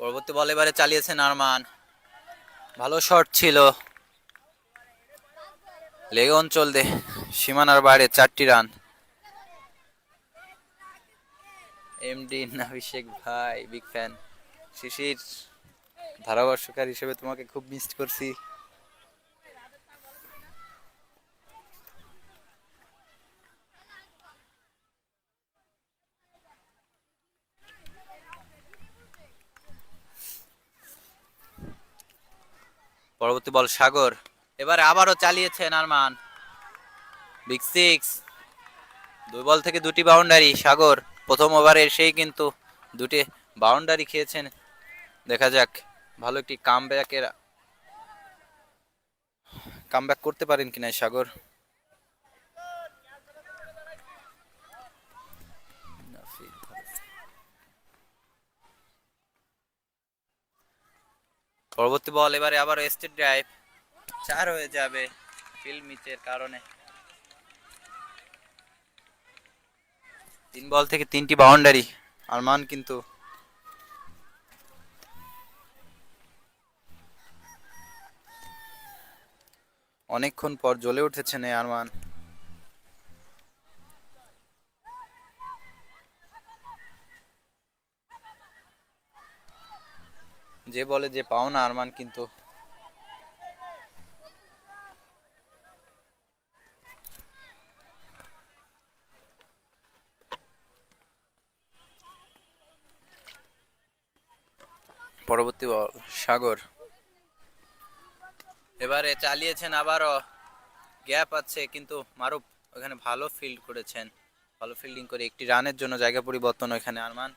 পরবর্তী বল এবারে চালিয়েছেন আরমান, ভালো শট ছিল, লেগ অঞ্চল সীমানার বাইরে 4টি রান। এমডি অভিষেক ভাই বিগ ফ্যান। শিশির, ধারাভাষ্যকার হিসেবে তোমাকে খুব মিস করছি। পরবর্তী বল সাগর, এবারে আবারও চালিয়েছেন আরমান, বিগ সিক্স। 2 বল থেকে 2টি বাউন্ডারি। সাগর প্রথম ওভারে এসেই কিন্তু 2টি বাউন্ডারি খেয়েছেন। দেখা যাক ভালো একটি কামব্যাক করতে পারেন কিনা সাগর। পরবর্তী বল এবারে আবার স্টেট ড্রাইভ, 4 হয়ে যাবে ফিল্ড মিচের কারণে। 3 বল থেকে 3টি বাউন্ডারি। আরমান কিন্তু অনেকক্ষণ পর জ্বলে উঠেছেন এই আরমান। যে বলে যে পাওনা আরমান কিন্তু পরবর্তী বল সাগর, এবারে চালিয়েছেন আবারও, গ্যাপ আছে কিন্তু মারুফ ওখানে ভালো ফিল্ড করেছেন, ভালো ফিল্ডিং করে একটি রানের জন্য জায়গা পরিবর্তন ওখানে আরমান।